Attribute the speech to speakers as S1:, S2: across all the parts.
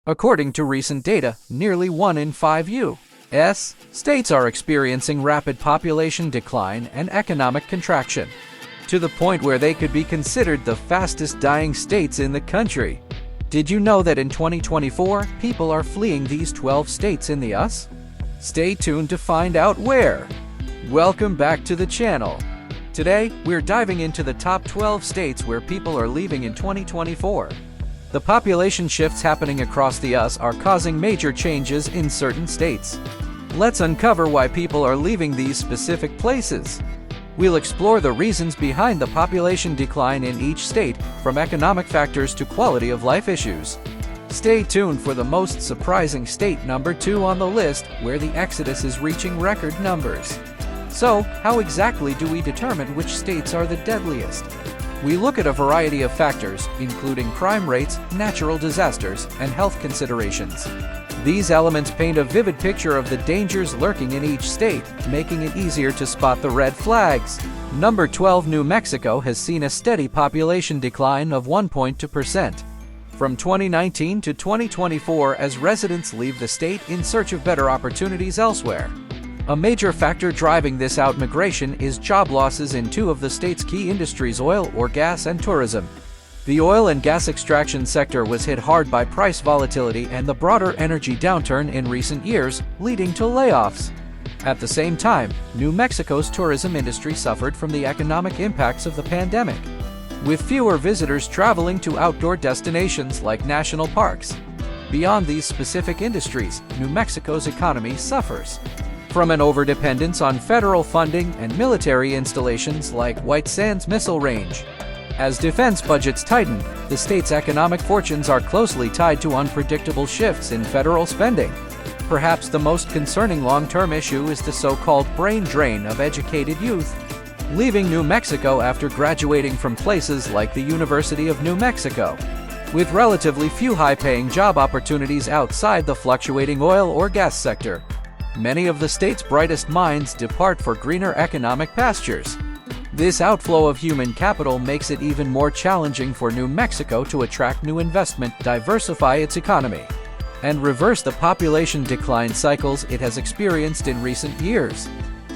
S1: According to recent data, nearly 1 in 5 U.S. states are experiencing rapid population decline and economic contraction, to the point where they could be considered the fastest dying states in the country. Did you know that in 2024, people are fleeing these 12 states in the U.S.? Stay tuned to find out where. Welcome back to the channel. Today, we're diving into the top 12 states where people are leaving in 2024. The population shifts happening across the U.S. are causing major changes in certain states. Let's uncover why people are leaving these specific places. We'll explore the reasons behind the population decline in each state, from economic factors to quality of life issues. Stay tuned for the most surprising state number 2 on the list, where the exodus is reaching record numbers. So, how exactly do we determine which states are the deadliest? We look at a variety of factors, including crime rates, natural disasters, and health considerations. These elements paint a vivid picture of the dangers lurking in each state, making it easier to spot the red flags. Number 12, New Mexico has seen a steady population decline of 1.2% from 2019 to 2024 as residents leave the state in search of better opportunities elsewhere. A major factor driving this outmigration is job losses in 2 of the state's key industries: oil or gas and tourism. The oil and gas extraction sector was hit hard by price volatility and the broader energy downturn in recent years, leading to layoffs. At the same time, New Mexico's tourism industry suffered from the economic impacts of the pandemic, with fewer visitors traveling to outdoor destinations like national parks. Beyond these specific industries, New Mexico's economy suffers from an overdependence on federal funding and military installations like White Sands Missile Range. As defense budgets tighten, the state's economic fortunes are closely tied to unpredictable shifts in federal spending. Perhaps the most concerning long-term issue is the so-called brain drain of educated youth leaving New Mexico after graduating from places like the University of New Mexico, with relatively few high-paying job opportunities outside the fluctuating oil or gas sector. Many of the state's brightest minds depart for greener economic pastures. This outflow of human capital makes it even more challenging for New Mexico to attract new investment, diversify its economy, and reverse the population decline cycles it has experienced in recent years.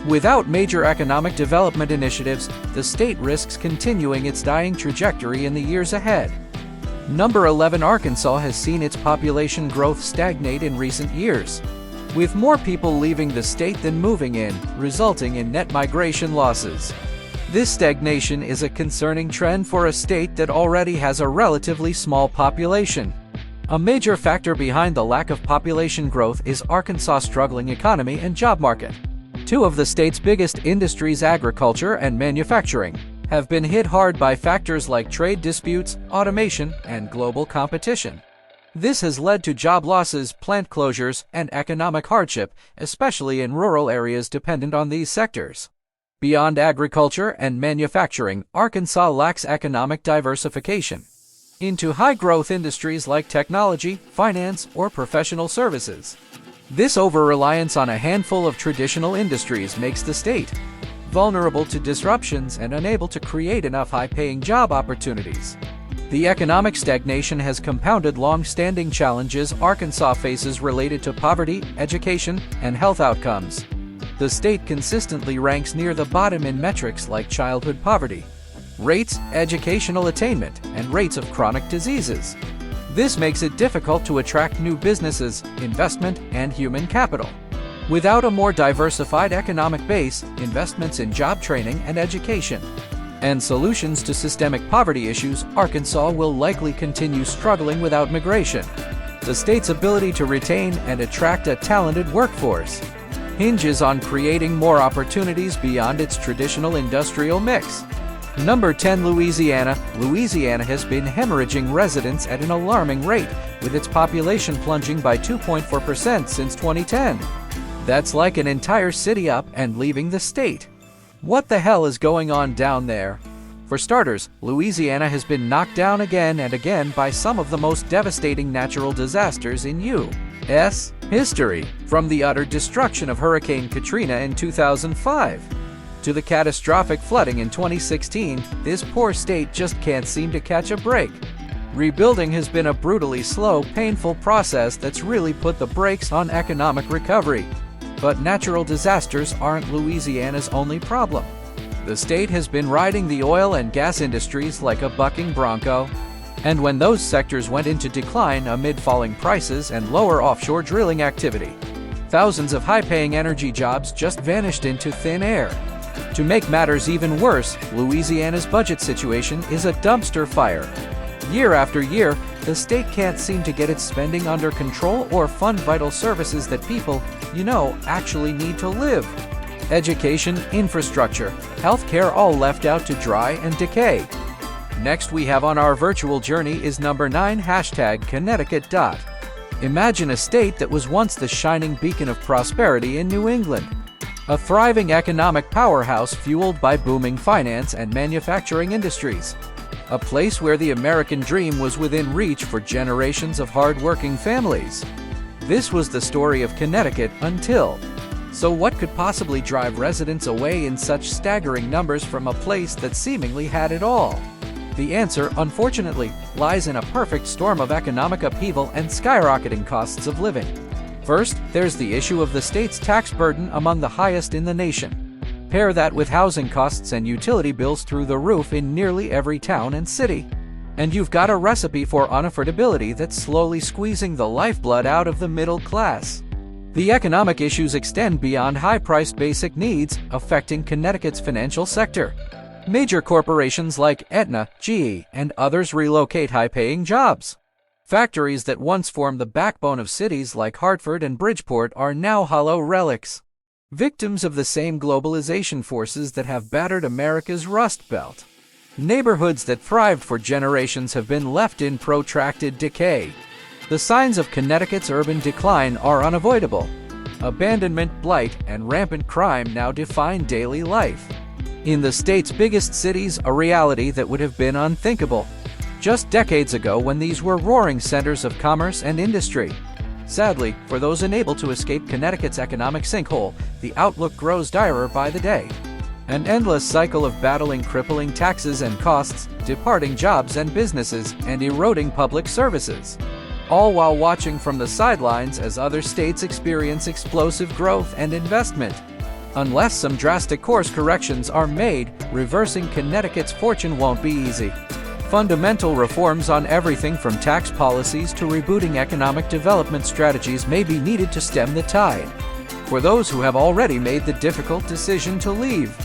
S1: Without major economic development initiatives, the state risks continuing its dying trajectory in the years ahead. Number 11, Arkansas has seen its population growth stagnate in recent years, with more people leaving the state than moving in, resulting in net migration losses. This stagnation is a concerning trend for a state that already has a relatively small population. A major factor behind the lack of population growth is Arkansas' struggling economy and job market. 2 of the state's biggest industries, agriculture and manufacturing, have been hit hard by factors like trade disputes, automation, and global competition. This has led to job losses, plant closures, and economic hardship, especially in rural areas dependent on these sectors. Beyond agriculture and manufacturing, Arkansas lacks economic diversification into high-growth industries like technology, finance, or professional services. This over-reliance on a handful of traditional industries makes the state vulnerable to disruptions and unable to create enough high-paying job opportunities. The economic stagnation has compounded long-standing challenges Arkansas faces related to poverty, education, and health outcomes. The state consistently ranks near the bottom in metrics like childhood poverty rates, educational attainment, and rates of chronic diseases. This makes it difficult to attract new businesses, investment, and human capital. Without a more diversified economic base, investments in job training and education, and solutions to systemic poverty issues, Arkansas will likely continue struggling without migration. The state's ability to retain and attract a talented workforce hinges on creating more opportunities beyond its traditional industrial mix. Number 10, Louisiana. Louisiana has been hemorrhaging residents at an alarming rate, with its population plunging by 2.4% since 2010. That's like an entire city up and leaving the state. What the hell is going on down there? For starters, Louisiana has been knocked down again and again by some of the most devastating natural disasters in U.S. history, from the utter destruction of Hurricane Katrina in 2005 to the catastrophic flooding in 2016. This poor state just can't seem to catch a break. Rebuilding has been a brutally slow, painful process that's really put the brakes on economic recovery. But natural disasters aren't Louisiana's only problem. The state has been riding the oil and gas industries like a bucking bronco. And when those sectors went into decline amid falling prices and lower offshore drilling activity, thousands of high-paying energy jobs just vanished into thin air. To make matters even worse, Louisiana's budget situation is a dumpster fire. Year after year, the state can't seem to get its spending under control or fund vital services that people, actually need to live. Education, infrastructure, healthcare all left out to dry and decay. Next we have on our virtual journey is number 9 #Connecticut. Imagine a state that was once the shining beacon of prosperity in New England. A thriving economic powerhouse fueled by booming finance and manufacturing industries. A place where the American dream was within reach for generations of hard-working families. This was the story of Connecticut until. So what could possibly drive residents away in such staggering numbers from a place that seemingly had it all? The answer, unfortunately, lies in a perfect storm of economic upheaval and skyrocketing costs of living. First, there's the issue of the state's tax burden among the highest in the nation. Pair that with housing costs and utility bills through the roof in nearly every town and city, and you've got a recipe for unaffordability that's slowly squeezing the lifeblood out of the middle class. The economic issues extend beyond high-priced basic needs, affecting Connecticut's financial sector. Major corporations like Aetna, GE, and others relocate high-paying jobs. Factories that once formed the backbone of cities like Hartford and Bridgeport are now hollow relics, victims of the same globalization forces that have battered America's Rust Belt. Neighborhoods that thrived for generations have been left in protracted decay. The signs of Connecticut's urban decline are unavoidable. Abandonment, blight, and rampant crime now define daily life. In the state's biggest cities, a reality that would have been unthinkable just decades ago when these were roaring centers of commerce and industry. Sadly, for those unable to escape Connecticut's economic sinkhole, the outlook grows direr by the day. An endless cycle of battling crippling taxes and costs, departing jobs and businesses, and eroding public services. All while watching from the sidelines as other states experience explosive growth and investment. Unless some drastic course corrections are made, reversing Connecticut's fortune won't be easy. Fundamental reforms on everything from tax policies to rebooting economic development strategies may be needed to stem the tide. For those who have already made the difficult decision to leave,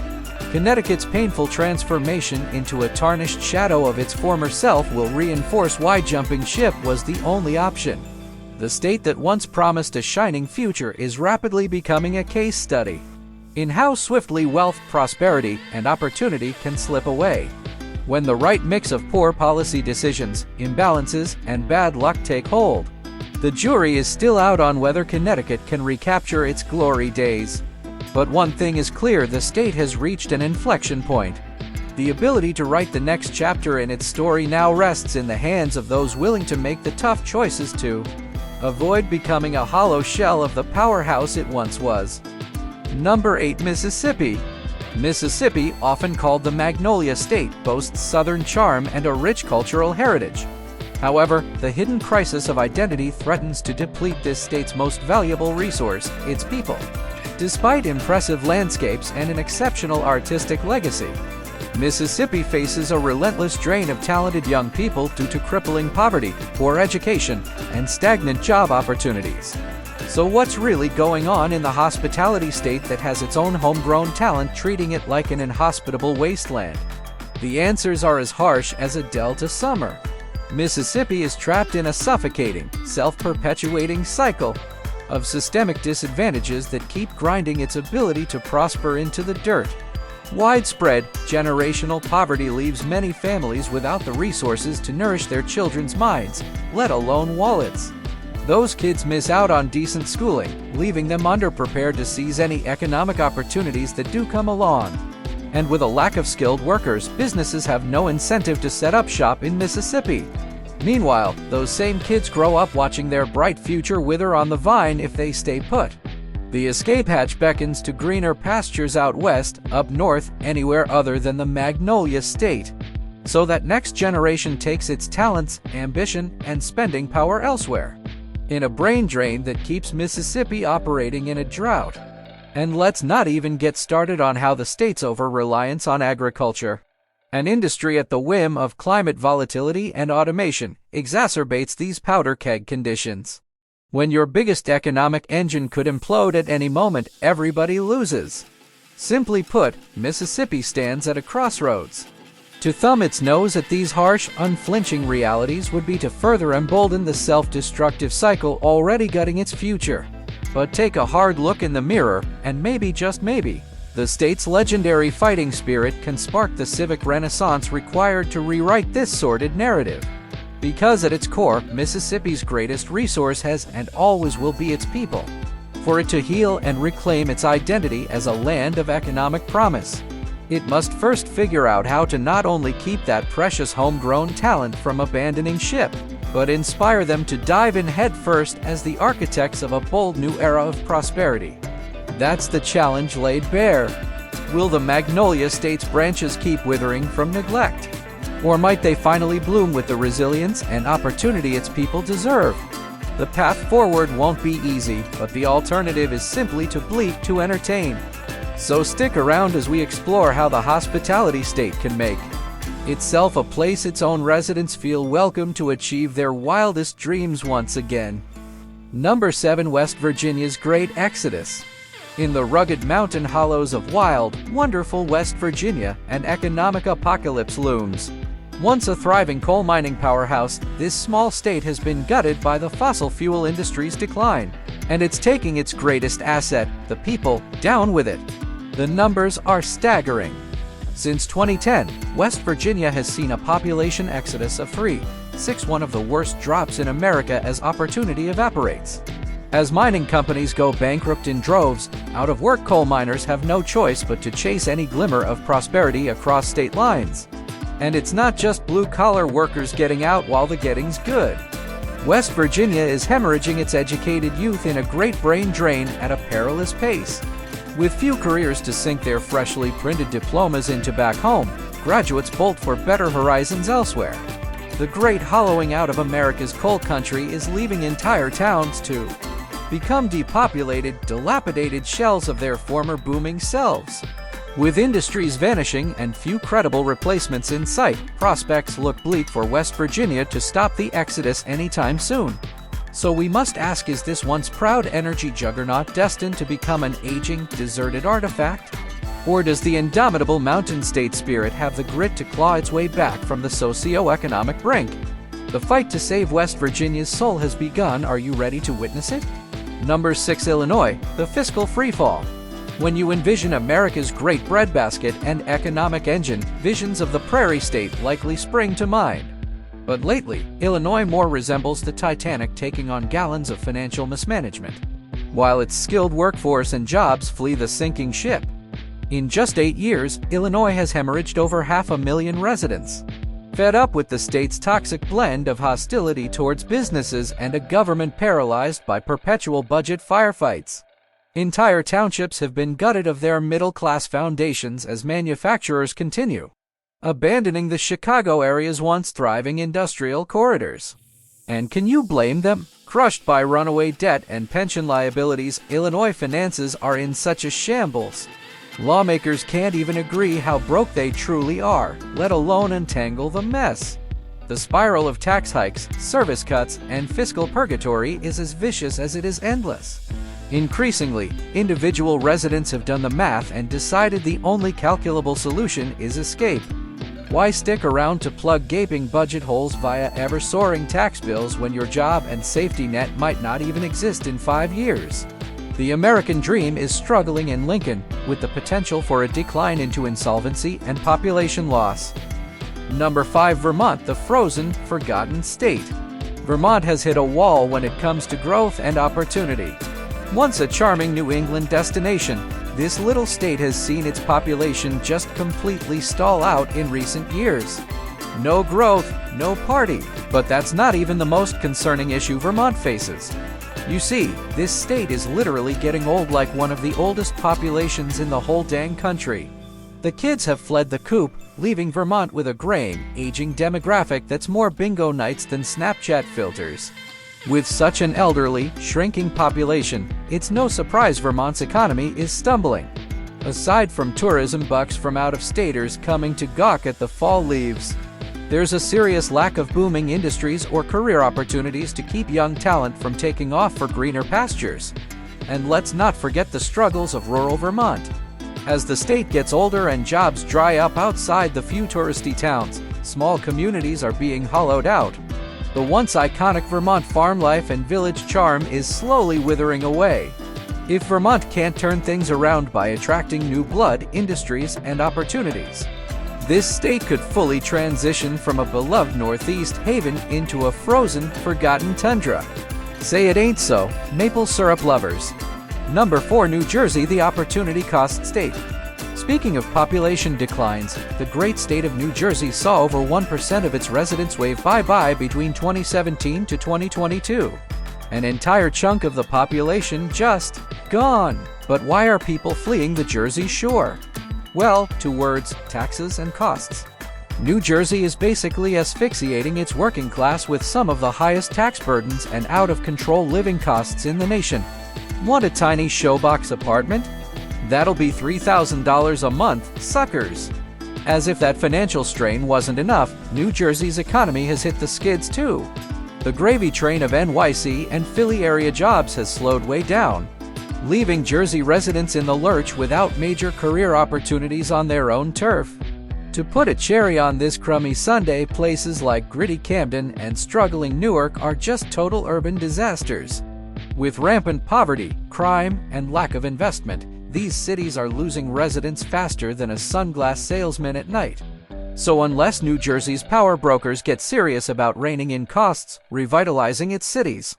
S1: Connecticut's painful transformation into a tarnished shadow of its former self will reinforce why jumping ship was the only option. The state that once promised a shining future is rapidly becoming a case study in how swiftly wealth, prosperity, and opportunity can slip away when the right mix of poor policy decisions, imbalances, and bad luck take hold. The jury is still out on whether Connecticut can recapture its glory days. But one thing is clear: the state has reached an inflection point. The ability to write the next chapter in its story now rests in the hands of those willing to make the tough choices to avoid becoming a hollow shell of the powerhouse it once was. Number 8. Mississippi. Mississippi, often called the Magnolia State, boasts southern charm and a rich cultural heritage. However, the hidden crisis of identity threatens to deplete this state's most valuable resource, its people. Despite impressive landscapes and an exceptional artistic legacy, Mississippi faces a relentless drain of talented young people due to crippling poverty, poor education, and stagnant job opportunities. So what's really going on in the hospitality state that has its own homegrown talent treating it like an inhospitable wasteland? The answers are as harsh as a Delta summer. Mississippi is trapped in a suffocating, self-perpetuating cycle of systemic disadvantages that keep grinding its ability to prosper into the dirt. Widespread, generational poverty leaves many families without the resources to nourish their children's minds, let alone wallets. Those kids miss out on decent schooling, leaving them underprepared to seize any economic opportunities that do come along. And with a lack of skilled workers, businesses have no incentive to set up shop in Mississippi. Meanwhile, those same kids grow up watching their bright future wither on the vine if they stay put. The escape hatch beckons to greener pastures out west, up north, anywhere other than the Magnolia State. so that next generation takes its talents, ambition, and spending power elsewhere. In a brain drain that keeps Mississippi operating in a drought. And let's not even get started on how the state's over-reliance on agriculture, an industry at the whim of climate volatility and automation, exacerbates these powder keg conditions. When your biggest economic engine could implode at any moment, everybody loses. Simply put, Mississippi stands at a crossroads. To thumb its nose at these harsh, unflinching realities would be to further embolden the self-destructive cycle already gutting its future. But take a hard look in the mirror, and maybe, just maybe, the state's legendary fighting spirit can spark the civic renaissance required to rewrite this sordid narrative. Because at its core, Mississippi's greatest resource has and always will be its people. For it to heal and reclaim its identity as a land of economic promise, it must first figure out how to not only keep that precious homegrown talent from abandoning ship, but inspire them to dive in headfirst as the architects of a bold new era of prosperity. That's the challenge laid bare. Will the Magnolia State's branches keep withering from neglect? Or might they finally bloom with the resilience and opportunity its people deserve? The path forward won't be easy, but the alternative is simply too bleak to entertain. So stick around as we explore how the hospitality state can make itself a place its own residents feel welcome to achieve their wildest dreams once again. Number 7. West Virginia's Great Exodus. In the rugged mountain hollows of wild, wonderful West Virginia, an economic apocalypse looms. Once a thriving coal mining powerhouse, this small state has been gutted by the fossil fuel industry's decline, and it's taking its greatest asset, the people, down with it. The numbers are staggering. Since 2010, West Virginia has seen a population exodus of 3.6, one of the worst drops in America as opportunity evaporates. As mining companies go bankrupt in droves, out-of-work coal miners have no choice but to chase any glimmer of prosperity across state lines. And it's not just blue-collar workers getting out while the getting's good. West Virginia is hemorrhaging its educated youth in a great brain drain at a perilous pace. With few careers to sink their freshly printed diplomas into back home, graduates bolt for better horizons elsewhere. The great hollowing out of America's coal country is leaving entire towns to become depopulated, dilapidated shells of their former booming selves. With industries vanishing and few credible replacements in sight, prospects look bleak for West Virginia to stop the exodus anytime soon. So we must ask, is this once proud energy juggernaut destined to become an aging, deserted artifact? Or does the indomitable mountain state spirit have the grit to claw its way back from the socio-economic brink? The fight to save West Virginia's soul has begun. Are you ready to witness it? Number 6. Illinois, the fiscal freefall. When you envision America's great breadbasket and economic engine, visions of the prairie state likely spring to mind. But lately, Illinois more resembles the Titanic taking on gallons of financial mismanagement, while its skilled workforce and jobs flee the sinking ship. In just 8 years, Illinois has hemorrhaged over 500,000 residents, fed up with the state's toxic blend of hostility towards businesses and a government paralyzed by perpetual budget firefights. Entire townships have been gutted of their middle-class foundations as manufacturers continue abandoning the Chicago area's once thriving industrial corridors. And can you blame them? Crushed by runaway debt and pension liabilities, Illinois finances are in such a shambles. Lawmakers can't even agree how broke they truly are, let alone untangle the mess. The spiral of tax hikes, service cuts, and fiscal purgatory is as vicious as it is endless. Increasingly, individual residents have done the math and decided the only calculable solution is escape. Why stick around to plug gaping budget holes via ever-soaring tax bills when your job and safety net might not even exist in 5 years? The American dream is struggling in Lincoln, with the potential for a decline into insolvency and population loss. Number 5. Vermont, the frozen, forgotten state. Vermont has hit a wall when it comes to growth and opportunity. Once a charming New England destination, this little state has seen its population just completely stall out in recent years. No growth, no party. But that's not even the most concerning issue Vermont faces. You see, this state is literally getting old, like one of the oldest populations in the whole dang country. The kids have fled the coop, leaving Vermont with a graying, aging demographic that's more bingo nights than Snapchat filters. With such an elderly, shrinking population, it's no surprise Vermont's economy is stumbling. Aside from tourism bucks from out-of-staters coming to gawk at the fall leaves, there's a serious lack of booming industries or career opportunities to keep young talent from taking off for greener pastures. And let's not forget the struggles of rural Vermont. As the state gets older and jobs dry up outside the few touristy towns, small communities are being hollowed out. The once iconic Vermont farm life and village charm is slowly withering away. If Vermont can't turn things around by attracting new blood, industries, and opportunities, this state could fully transition from a beloved Northeast haven into a frozen, forgotten tundra. Say it ain't so, maple syrup lovers. Number 4, New Jersey, the opportunity cost state. Speaking of population declines, the great state of New Jersey saw over 1% of its residents wave bye-bye between 2017 to 2022. An entire chunk of the population just gone. But why are people fleeing the Jersey Shore? Well, 2 words: taxes and costs. New Jersey is basically asphyxiating its working class with some of the highest tax burdens and out-of-control living costs in the nation. Want a tiny showbox apartment? That'll be $3,000 a month, suckers! As if that financial strain wasn't enough, New Jersey's economy has hit the skids too. The gravy train of NYC and Philly area jobs has slowed way down, leaving Jersey residents in the lurch without major career opportunities on their own turf. To put a cherry on this crummy sundae, places like gritty Camden and struggling Newark are just total urban disasters. With rampant poverty, crime, and lack of investment, these cities are losing residents faster than a sunglass salesman at night. So unless New Jersey's power brokers get serious about reining in costs, revitalizing its cities,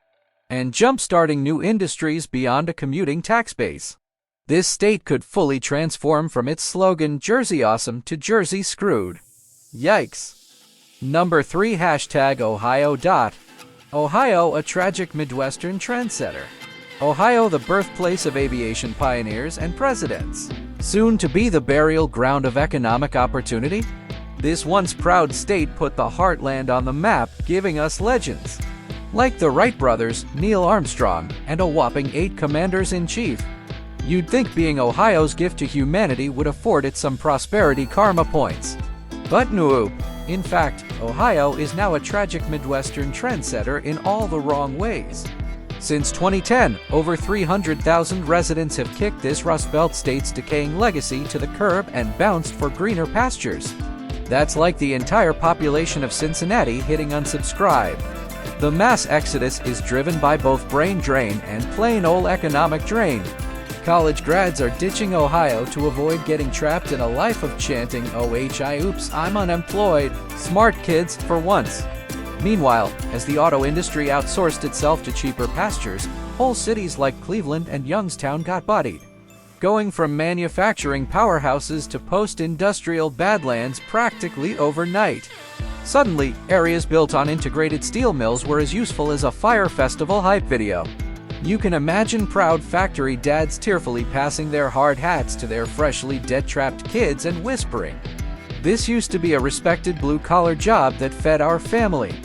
S1: and jump-starting new industries beyond a commuting tax base, this state could fully transform from its slogan Jersey Awesome to Jersey Screwed. Yikes. Number 3, #Ohio. Ohio, a tragic Midwestern trendsetter. Ohio, the birthplace of aviation pioneers and presidents. Soon to be the burial ground of economic opportunity, this once proud state put the heartland on the map, giving us legends like the Wright brothers, Neil Armstrong, and a whopping 8 commanders-in-chief. You'd think being Ohio's gift to humanity would afford it some prosperity karma points. But nope. In fact, Ohio is now a tragic Midwestern trendsetter in all the wrong ways. Since 2010, over 300,000 residents have kicked this Rust Belt state's decaying legacy to the curb and bounced for greener pastures. That's like the entire population of Cincinnati hitting unsubscribe. The mass exodus is driven by both brain drain and plain old economic drain. College grads are ditching Ohio to avoid getting trapped in a life of chanting, oops, I'm unemployed. Smart kids, for once. Meanwhile, as the auto industry outsourced itself to cheaper pastures, whole cities like Cleveland and Youngstown got bodied, going from manufacturing powerhouses to post-industrial badlands practically overnight. Suddenly, areas built on integrated steel mills were as useful as a Fire Festival hype video. You can imagine proud factory dads tearfully passing their hard hats to their freshly debt-trapped kids and whispering, "This used to be a respected blue-collar job that fed our family.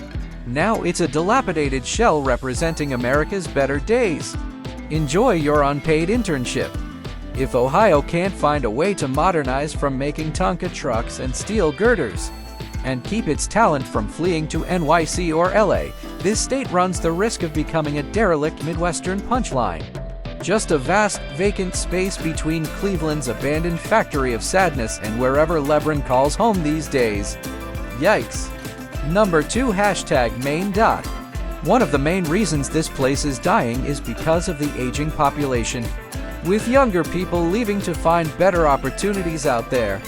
S1: Now it's a dilapidated shell representing America's better days. Enjoy your unpaid internship." If Ohio can't find a way to modernize from making Tonka trucks and steel girders, and keep its talent from fleeing to NYC or LA, this state runs the risk of becoming a derelict Midwestern punchline. Just a vast, vacant space between Cleveland's abandoned factory of sadness and wherever Lebron calls home these days. Yikes. Number 2, #Maine. One of the main reasons this place is dying is because of the aging population, with younger people leaving to find better opportunities out there.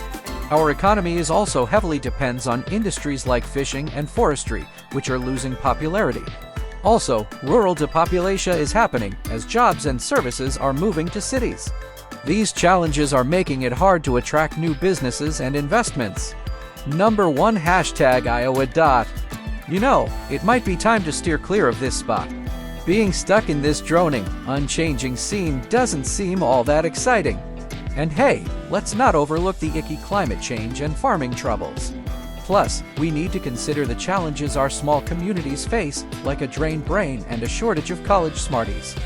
S1: Our economy is also heavily depends on industries like fishing and forestry, which are losing popularity. Also, rural depopulation is happening as jobs and services are moving to cities. These challenges are making it hard to attract new businesses and investments. Number 1, #Iowa. You know, it might be time to steer clear of this spot. Being stuck in this droning, unchanging scene doesn't seem all that exciting. And hey, let's not overlook the icky climate change and farming troubles. Plus, we need to consider the challenges our small communities face, like a drained brain and a shortage of college smarties.